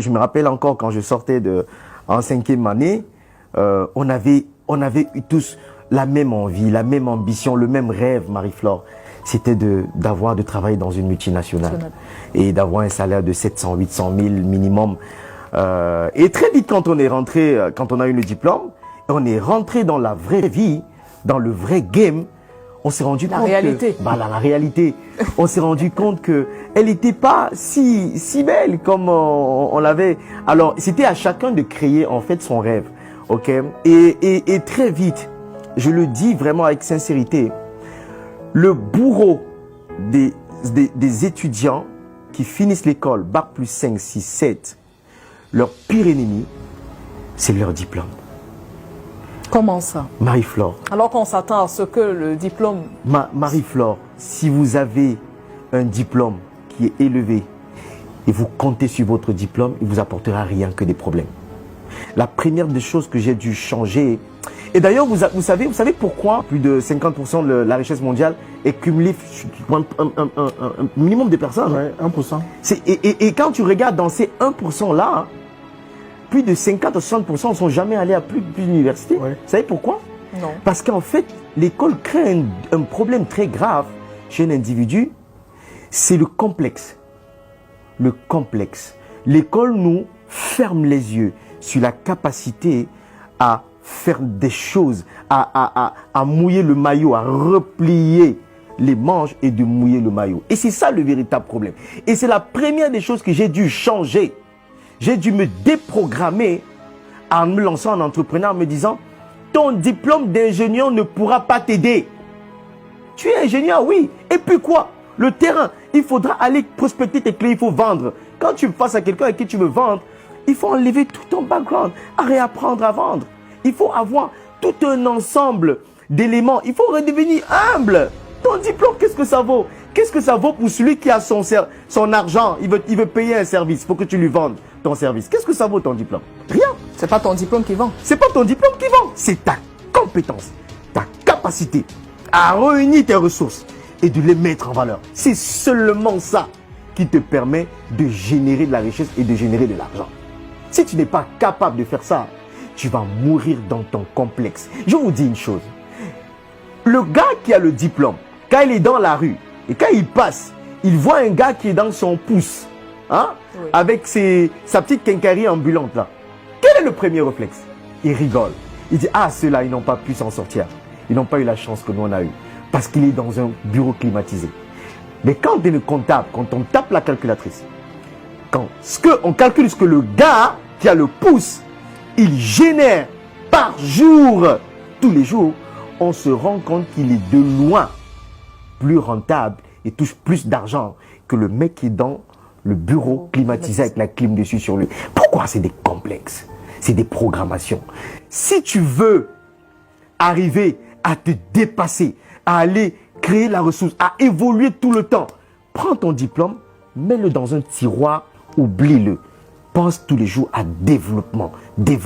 Je me rappelle encore quand je sortais en cinquième année, on avait eu tous la même envie, la même ambition, le même rêve, Marie-Flore. C'était de travailler dans une multinationale et d'avoir un salaire de 700, 800 000 minimum. Et très vite, quand on est rentré, quand on a eu le diplôme, on est rentré dans la vraie vie, dans le vrai game. On s'est rendu compte la réalité. On s'est rendu compte que elle n'était pas si belle comme on l'avait. Alors, c'était à chacun de créer en fait son rêve, ok. Et très vite, je le dis vraiment avec sincérité, le bourreau des étudiants qui finissent l'école, bac plus 5, 6, 7, leur pire ennemi, c'est leur diplôme. Comment ça? Marie-Flore. Alors qu'on s'attend à ce que le diplôme... Marie-Flore, si vous avez un diplôme qui est élevé et vous comptez sur votre diplôme, il ne vous apportera rien que des problèmes. La première des choses que j'ai dû changer... Et d'ailleurs, vous savez pourquoi plus de 50% de la richesse mondiale est cumulée sur un minimum de personnes? Ouais, 1%. Et quand tu regardes dans ces 1%-là, plus de 50 à 60% ne sont jamais allés à plus d'universités. Ouais. Vous savez pourquoi? Non. Parce qu'en fait, l'école crée un problème très grave chez un individu. C'est le complexe. Le complexe. L'école nous ferme les yeux sur la capacité à faire des choses, à mouiller le maillot, à replier les manches et de mouiller le maillot. Et c'est ça le véritable problème. Et c'est la première des choses que j'ai dû changer. J'ai dû me déprogrammer en me lançant en entrepreneur en me disant ton diplôme d'ingénieur ne pourra pas t'aider. Tu es ingénieur, oui. Et puis quoi? Le terrain, il faudra aller prospecter tes clés, il faut vendre. Quand tu passes à quelqu'un avec qui tu veux vendre, il faut enlever tout ton background, à réapprendre à vendre. Il faut avoir tout un ensemble d'éléments. Il faut redevenir humble. Ton diplôme, qu'est-ce que ça vaut? Qu'est-ce que ça vaut pour celui qui a son argent? Il veut payer un service. Il faut que tu lui vendes ton service. Qu'est-ce que ça vaut ton diplôme? Rien. C'est pas ton diplôme qui vend. C'est pas ton diplôme qui vend. C'est ta compétence, ta capacité à réunir tes ressources et de les mettre en valeur. C'est seulement ça qui te permet de générer de la richesse et de générer de l'argent. Si tu n'es pas capable de faire ça, tu vas mourir dans ton complexe. Je vous dis une chose. Le gars qui a le diplôme, quand il est dans la rue et quand il passe, il voit un gars qui est dans son pouce, hein, oui, avec sa petite quincaillerie ambulante là. Quel est le premier réflexe? Il rigole. Il dit, ah, ceux-là, ils n'ont pas pu s'en sortir. Ils n'ont pas eu la chance que nous on a eu. Parce qu'il est dans un bureau climatisé. Mais quand on est le comptable, quand on tape la calculatrice, on calcule ce que le gars qui a le pouce, il génère par jour, tous les jours, on se rend compte qu'il est de loin plus rentable et touche plus d'argent que le mec qui est dans le bureau climatisé avec la clim dessus sur lui. Pourquoi? C'est des complexes, c'est des programmations. Si tu veux arriver à te dépasser, à aller créer la ressource, à évoluer tout le temps, prends ton diplôme, mets-le dans un tiroir, oublie-le. Pense tous les jours à développement des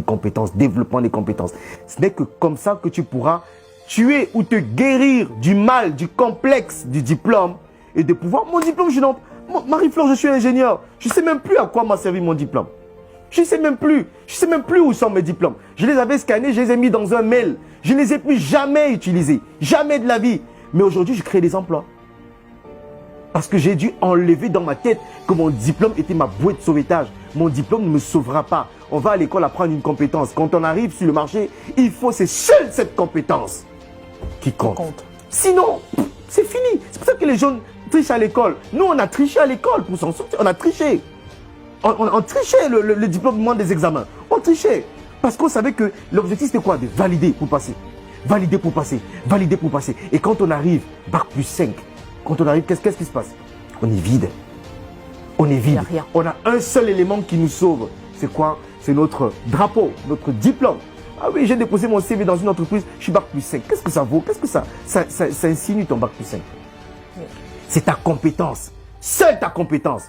compétences, développement des compétences. Ce n'est que comme ça que tu pourras tuer ou te guérir du mal, du complexe du diplôme et de pouvoir... Mon diplôme, Marie-Flore, je suis ingénieur. Je ne sais même plus à quoi m'a servi mon diplôme. Je ne sais même plus. Je ne sais même plus où sont mes diplômes. Je les avais scannés, je les ai mis dans un mail. Je ne les ai plus jamais utilisés. Jamais de la vie. Mais aujourd'hui, je crée des emplois. Parce que j'ai dû enlever dans ma tête que mon diplôme était ma bouée de sauvetage. Mon diplôme ne me sauvera pas. On va à l'école apprendre une compétence. Quand on arrive sur le marché, c'est seule cette compétence qui compte. Sinon, c'est fini. C'est pour ça que les jeunes trichent à l'école. Nous, on a triché à l'école pour s'en sortir. On a triché. On trichait le diplôme des examens. On trichait. Parce qu'on savait que l'objectif, c'était quoi? De valider pour passer. Valider pour passer. Valider pour passer. Et quand on arrive, bac plus 5, quand on arrive, qu'est-ce qui se passe? On est vide. On est vide. On a un seul élément qui nous sauve. C'est quoi? C'est notre drapeau, notre diplôme. Ah oui, j'ai déposé mon CV dans une entreprise, je suis bac plus 5. Qu'est-ce que ça vaut? Qu'est-ce que ça insinue ton bac plus 5? C'est ta compétence. Seule ta compétence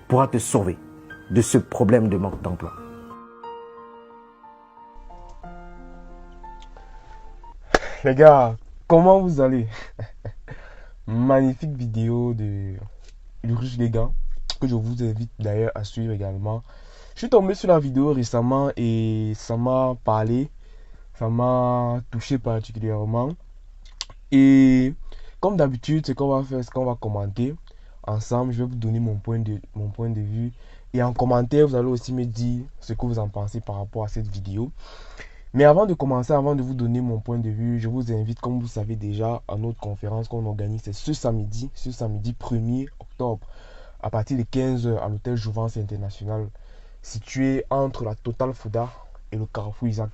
pourra te sauver de ce problème de manque d'emploi. Les gars, comment vous allez? Magnifique vidéo de Ulrich les gars. que je vous invite d'ailleurs à suivre également. Je suis tombé sur la vidéo récemment et ça m'a parlé, ça m'a touché particulièrement. Et comme d'habitude, ce qu'on va faire, c'est qu'on va commenter ensemble. Je vais vous donner mon point de vue. Et en commentaire, vous allez aussi me dire ce que vous en pensez par rapport à cette vidéo. Mais avant de commencer, avant de vous donner mon point de vue, je vous invite, comme vous savez déjà, à notre conférence qu'on organise. C'est ce samedi 1er octobre, à partir de 15 h à l'hôtel Jouvence International, situé entre la Total Fouda et le Carrefour Isaac.